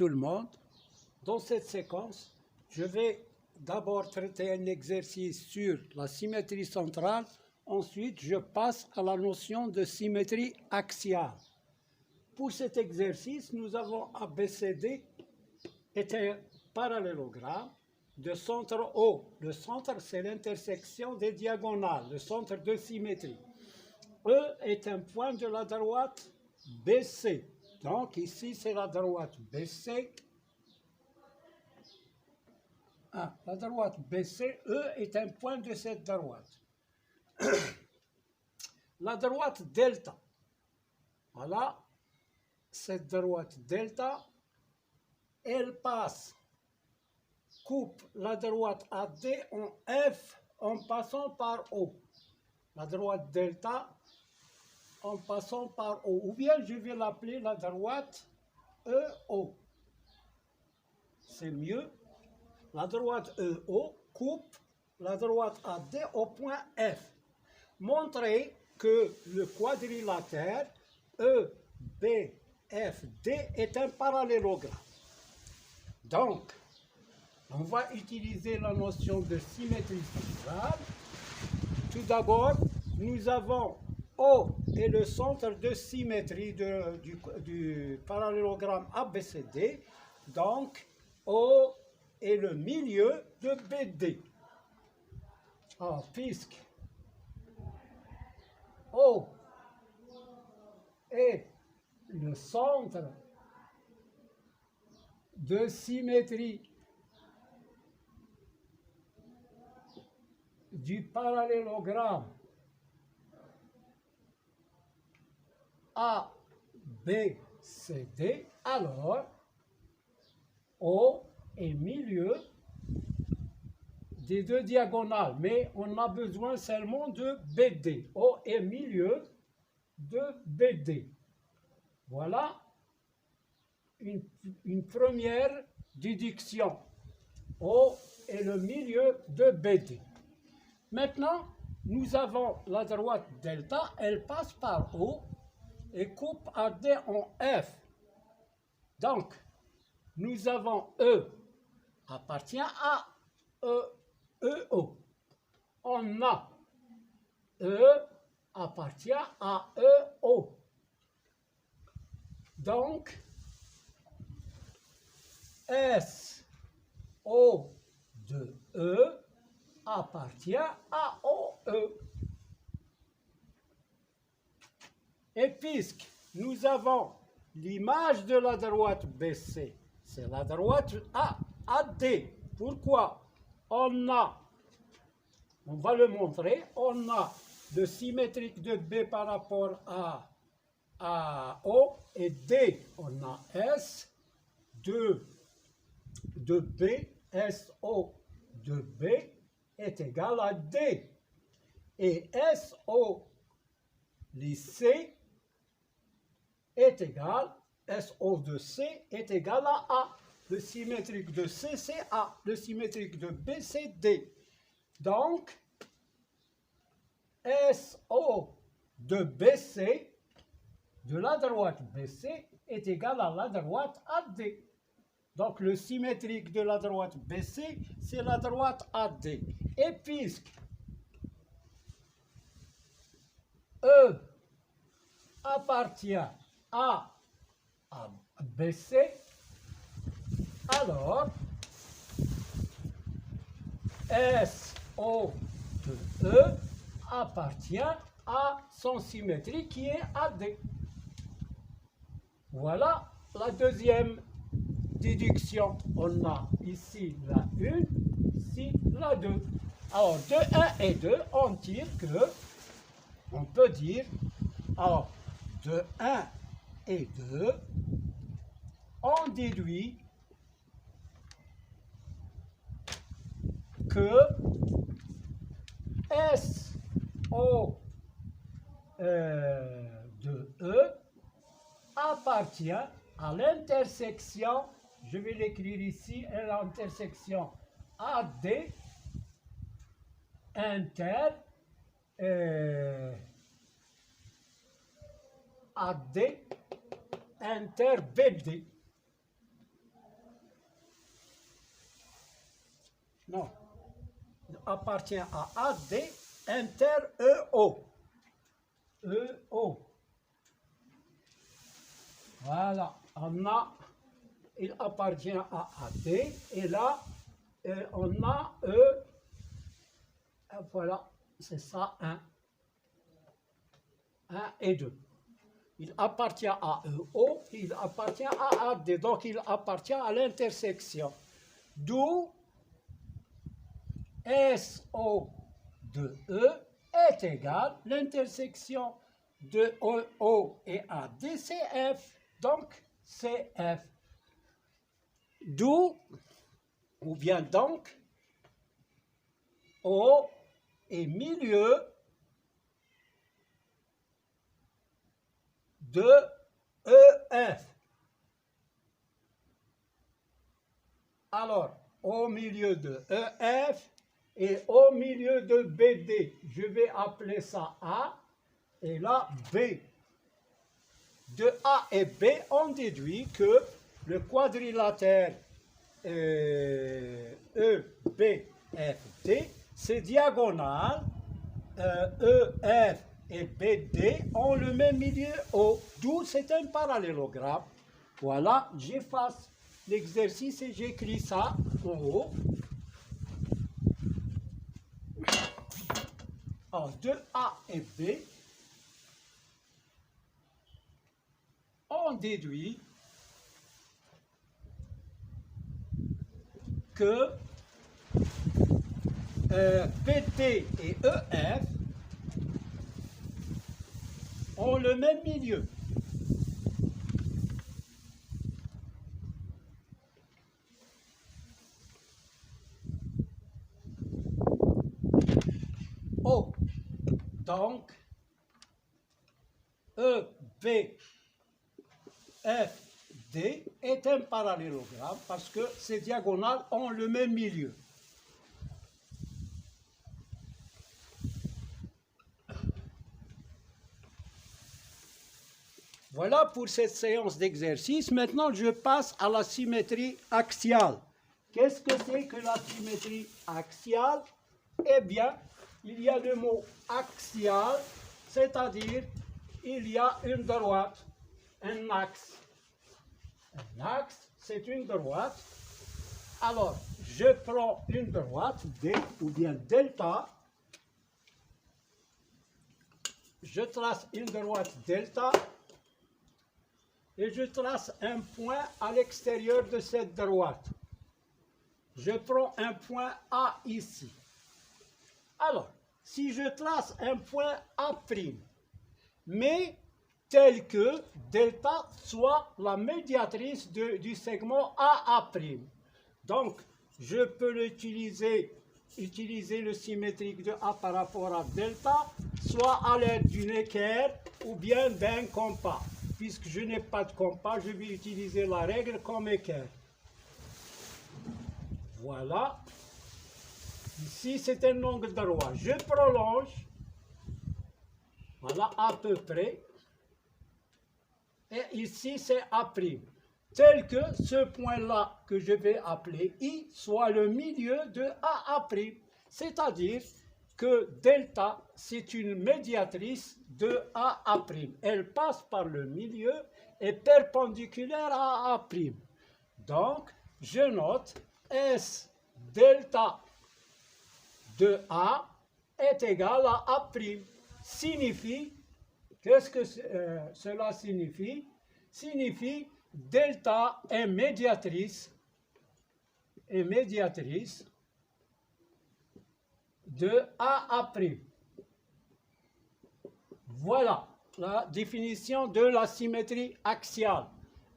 tout le monde. Dans cette séquence, je vais d'abord traiter un exercice sur la symétrie centrale. Ensuite, je passe à la notion de symétrie axiale. Pour cet exercice, nous avons ABCD est un parallélogramme de centre O. Le centre, c'est l'intersection des diagonales, le centre de symétrie. E est un point de la droite BC. Donc ici, c'est la droite BC. La droite BC, E est un point de cette droite. La droite delta. Voilà, cette droite delta, elle coupe la droite AD en F en passant par O. La droite delta en passant par O. Ou bien je vais l'appeler la droite EO. C'est mieux. La droite EO coupe la droite AD au point F. Montrez que le quadrilatère EBFD est un parallélogramme. Donc, on va utiliser la notion de symétrie centrale. Tout d'abord, nous avons O est le centre de symétrie du parallélogramme ABCD. Donc, O est le milieu de BD. Alors, puisque O est le centre de symétrie du parallélogramme ABCD, alors O est milieu des deux diagonales, mais on a besoin seulement de BD. O est milieu de BD. Voilà une première déduction. O est le milieu de BD. Maintenant, nous avons la droite delta, elle passe par O et coupe AD en F. Donc, nous avons E appartient à EO. On a E appartient à EO. Donc, SO de E appartient à OE. Et puisque nous avons l'image de la droite BC, c'est la droite AD. Pourquoi? On va le montrer, on a le symétrique de B par rapport à O et D, on a S de B, SO de B est égal à D. Et SO C est égal, SO de C est égal à A. Le symétrique de C, c'est A. Le symétrique de B, c'est D. Donc, SO de BC, de la droite BC, est égal à la droite AD. Donc, le symétrique de la droite BC, c'est la droite AD. Et puisque E appartient à BC, alors SO de E appartient à son symétrie qui est AD. Voilà la deuxième déduction. On a ici la 1, ici la 2. Alors, de 1 et 2, on tire que, on peut dire, alors, de 1 et 2, on déduit que SO de E appartient à l'intersection, je vais l'écrire ici, l'intersection AD AD inter BD. non, il appartient à AD inter EO. EO. Voilà, il appartient à AD, et là, on a E, voilà, c'est ça, 1 et 2. Il appartient à EO, il appartient à AD, donc il appartient à l'intersection. D'où SO de E est égal, l'intersection de EO et AD, c'est F, donc c'est F. D'où, ou bien donc, O est milieu de EF. Alors, au milieu de EF et au milieu de BD, je vais appeler ça A, et là B. De A et B, on déduit que le quadrilatère EBFD, c'est diagonal, EF et BD ont le même milieu O, d'où c'est un parallélogramme. Voilà, j'efface l'exercice et j'écris ça en haut. Alors, de A et B, on déduit que BD et EF ont le même milieu. O. Donc, EBFD est un parallélogramme parce que ces diagonales ont le même milieu. Voilà pour cette séance d'exercice. Maintenant, je passe à la symétrie axiale. Qu'est-ce que c'est que la symétrie axiale? Eh bien, il y a le mot axial, c'est-à-dire il y a une droite, un axe. Un axe, c'est une droite. Alors, je prends une droite, D ou bien delta. Je trace une droite delta. Et je trace un point à l'extérieur de cette droite. Je prends un point A ici. Alors, si je trace un point A', mais tel que delta soit la médiatrice du segment AA'. Donc, je peux utiliser le symétrique de A par rapport à delta, soit à l'aide d'une équerre ou bien d'un compas. Puisque je n'ai pas de compas, je vais utiliser la règle comme équerre. Voilà. Ici, c'est un angle droit. Je prolonge. Voilà, à peu près. Et ici, c'est A'. Tel que ce point-là, que je vais appeler I, soit le milieu de AA'. C'est-à-dire que delta, c'est une médiatrice de AA'. Elle passe par le milieu et perpendiculaire à AA'. Donc, je note S delta de A est égal à A'. Signifie, qu'est-ce que cela signifie? Signifie delta est médiatrice de AA'. Voilà la définition de la symétrie axiale.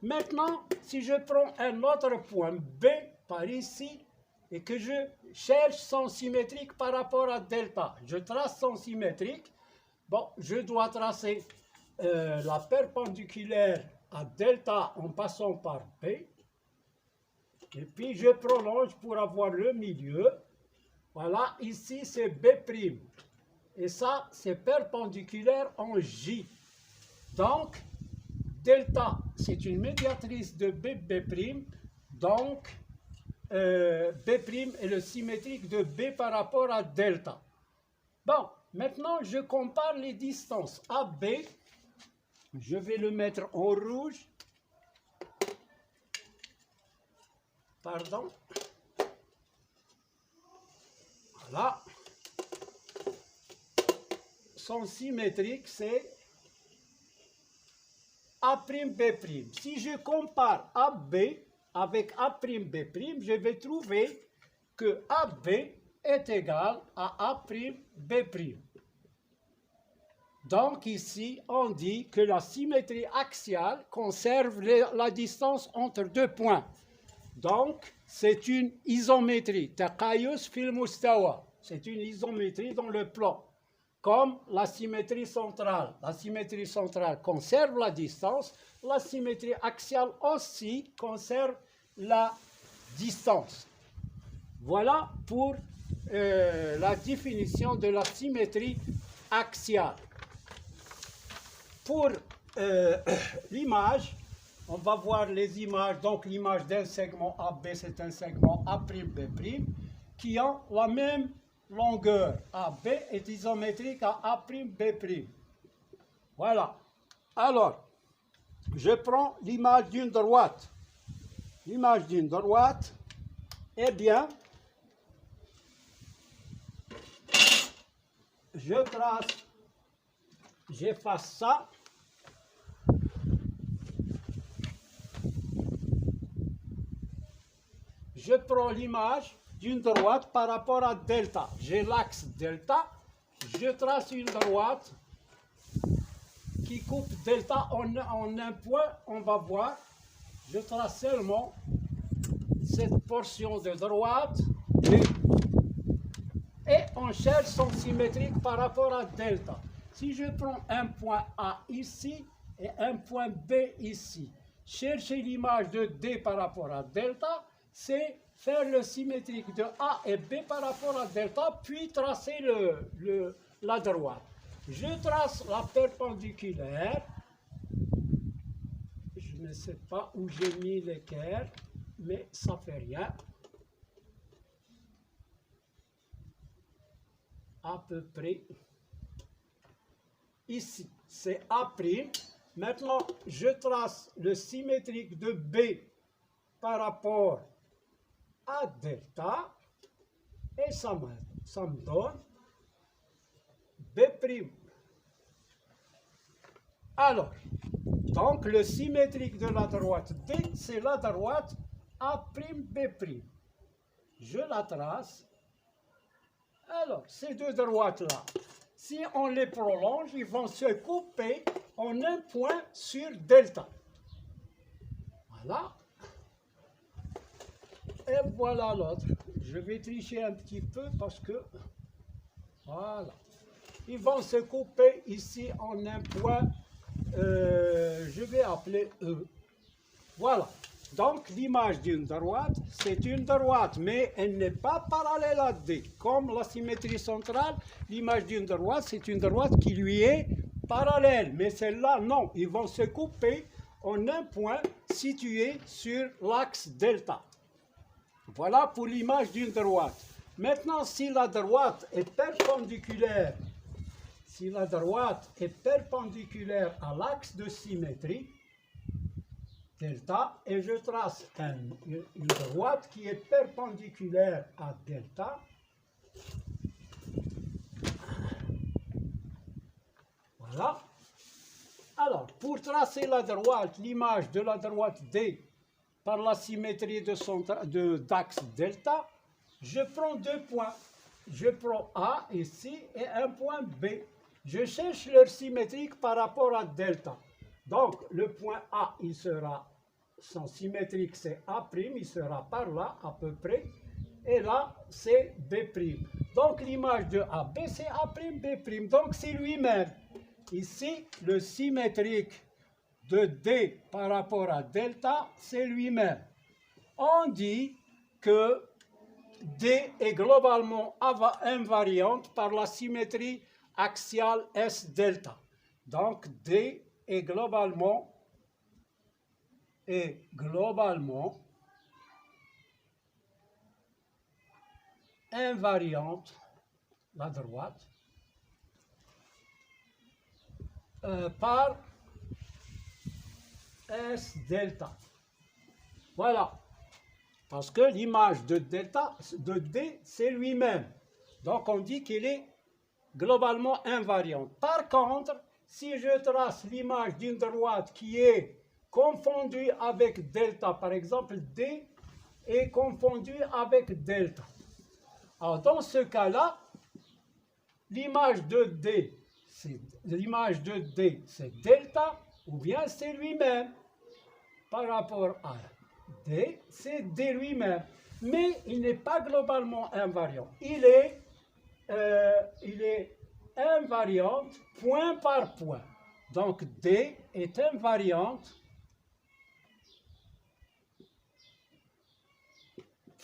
Maintenant, si je prends un autre point B par ici et que je cherche son symétrique par rapport à delta, je trace son symétrique. Bon, je dois tracer la perpendiculaire à delta en passant par B. Et puis je prolonge pour avoir le milieu. Voilà, ici c'est B'. Et ça, c'est perpendiculaire en J. Donc, delta, c'est une médiatrice de B'. Donc, B' est le symétrique de B par rapport à delta. Bon, maintenant je compare les distances AB. Je vais le mettre en rouge. Pardon. Voilà. Son symétrique, c'est A'B'. Si je compare AB avec A'B', je vais trouver que AB est égal à A'B'. Donc ici, on dit que la symétrie axiale conserve la distance entre deux points. Donc, c'est une isométrie. Taqayus fil mustawa. C'est une isométrie dans le plan. Comme la symétrie centrale. La symétrie centrale conserve la distance. La symétrie axiale aussi conserve la distance. Voilà pour la définition de la symétrie axiale. Pour l'image, on va voir les images. Donc l'image d'un segment AB, c'est un segment A'B' qui ont la même longueur. AB est isométrique à A'B'. Voilà. Alors, je prends l'image d'une droite. L'image d'une droite, eh bien, je trace, j'efface ça. Je prends l'image d'une droite par rapport à delta. J'ai l'axe delta, je trace une droite qui coupe delta en un point, on va voir. Je trace seulement cette portion de droite et on cherche son symétrique par rapport à delta. Si je prends un point A ici et un point B ici, chercher l'image de D par rapport à delta, c'est faire le symétrique de A et B par rapport à delta, puis tracer la droite. Je trace la perpendiculaire. Je ne sais pas où j'ai mis l'équerre, mais ça fait rien. À peu près. Ici, c'est A'. Maintenant, je trace le symétrique de B par rapport à delta et ça me donne B'. Alors, donc le symétrique de la droite D, c'est la droite A'B'. Je la trace. Alors, ces deux droites-là, si on les prolonge, ils vont se couper en un point sur delta. Voilà. Et voilà l'autre. Je vais tricher un petit peu parce que, voilà. Ils vont se couper ici en un point, je vais appeler E. Voilà. Donc l'image d'une droite, c'est une droite, mais elle n'est pas parallèle à D. Comme la symétrie centrale, l'image d'une droite, c'est une droite qui lui est parallèle. Mais celle-là, non. Ils vont se couper en un point situé sur l'axe delta. Voilà pour l'image d'une droite. Maintenant, si la droite est perpendiculaire, à l'axe de symétrie, delta, et je trace une droite qui est perpendiculaire à delta. Voilà. Alors, pour tracer la droite, l'image de la droite D par la symétrie d'axe delta, je prends deux points. Je prends A ici et un point B. Je cherche leur symétrique par rapport à delta. Donc, le point A, il sera, son symétrique, c'est A', il sera par là, à peu près. Et là, c'est B'. Donc, l'image de AB, c'est A'B'. Donc, c'est lui-même. Ici, le symétrique de D par rapport à delta, c'est lui-même. On dit que D est globalement invariante par la symétrie axiale S delta. Donc, D est globalement invariante, la droite, par S delta. Voilà. Parce que l'image de delta, de D, c'est lui-même. Donc on dit qu'il est globalement invariant. Par contre, si je trace l'image d'une droite qui est confondue avec delta, par exemple D est confondu avec delta. Alors dans ce cas-là, l'image de D, c'est delta, ou bien c'est lui-même. Par rapport à D, c'est D lui-même. Mais il n'est pas globalement invariant. Il est invariante point par point. Donc D est invariante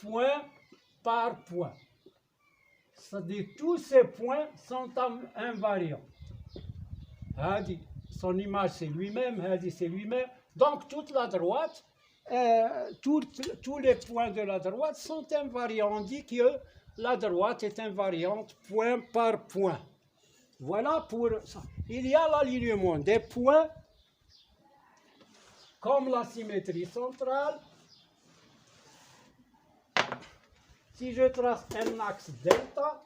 point par point. C'est-à-dire tous ces points sont invariants. Son image c'est lui-même, c'est lui-même. Donc toute la droite, tous les points de la droite sont invariants. On dit que la droite est invariante point par point. Voilà pour ça. Il y a l'alignement des points comme la symétrie centrale. Si je trace un axe delta,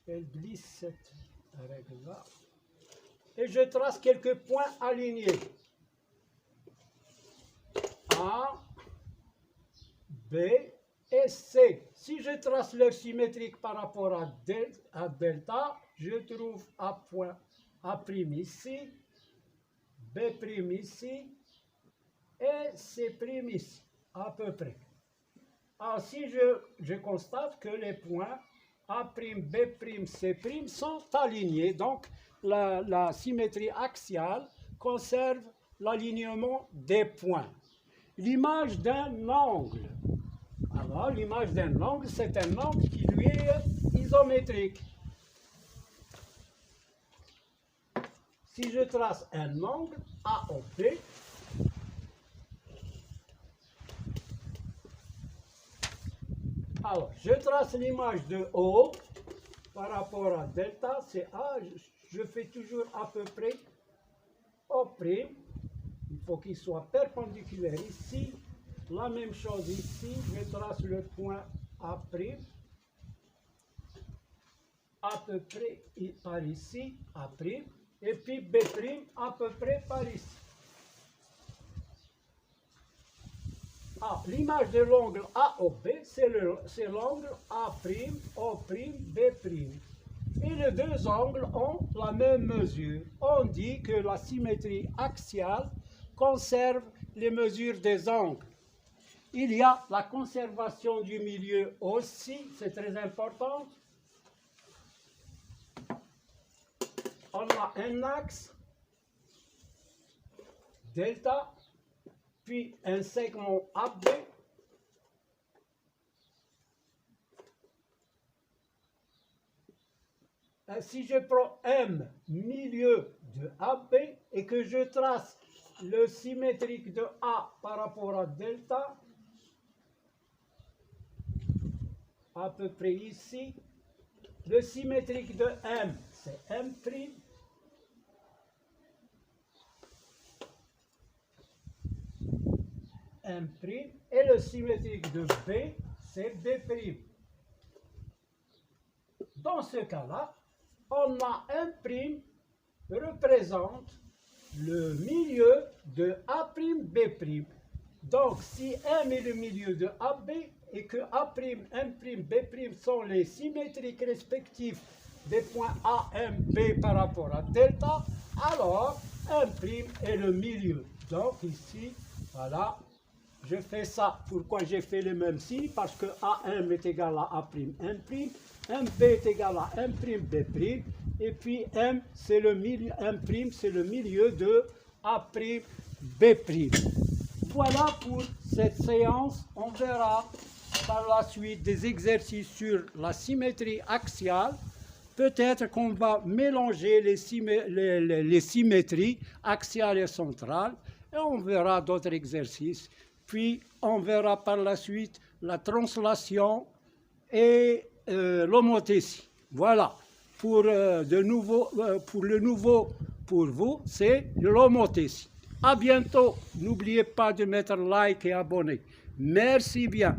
elle glisse cette règle-là, et je trace quelques points alignés. A, B et C. Si je trace leur symétrique par rapport à delta, je trouve A' ici, B' ici et C' ici, à peu près. Alors si je constate que les points A', B', C' sont alignés, donc la symétrie axiale conserve l'alignement des points. L'image d'un angle. Alors, l'image d'un angle, c'est un angle qui lui est isométrique. Si je trace un angle AOP, alors je trace l'image de O par rapport à delta, c'est A, je fais toujours à peu près O'. Il faut qu'il soit perpendiculaire ici. La même chose ici, je trace le point A', à peu près par ici, A', et puis B' à peu près par ici. Ah, l'image de l'angle AOB, c'est l'angle A', O', B'. Et les deux angles ont la même mesure. On dit que la symétrie axiale conserve les mesures des angles. Il y a la conservation du milieu aussi, c'est très important. On a un axe, delta, puis un segment AB. Si je prends M, milieu de AB, et que je trace le symétrique de A par rapport à delta, à peu près ici, le symétrique de M, c'est M', et le symétrique de B, c'est B'. Dans ce cas-là, on a M' représente le milieu de A'B'. Donc, si M est le milieu de AB et que A', M', B' sont les symétriques respectifs des points A, M, B par rapport à delta, alors M' est le milieu. Donc ici, voilà, je fais ça. Pourquoi j'ai fait le même signe? Parce que AM est égal à A', M', MB est égal à M', B', et puis M, c'est le milieu, M', c'est le milieu de A', B'. Voilà pour cette séance. On verra par la suite des exercices sur la symétrie axiale Peut-être qu'on va mélanger les symétries axiales et centrales et on verra d'autres exercices. Puis on verra par la suite la translation et l'homothétie. Voilà. Pour le nouveau pour vous, c'est l'homothétie. À bientôt. N'oubliez pas de mettre like et abonner. Merci bien.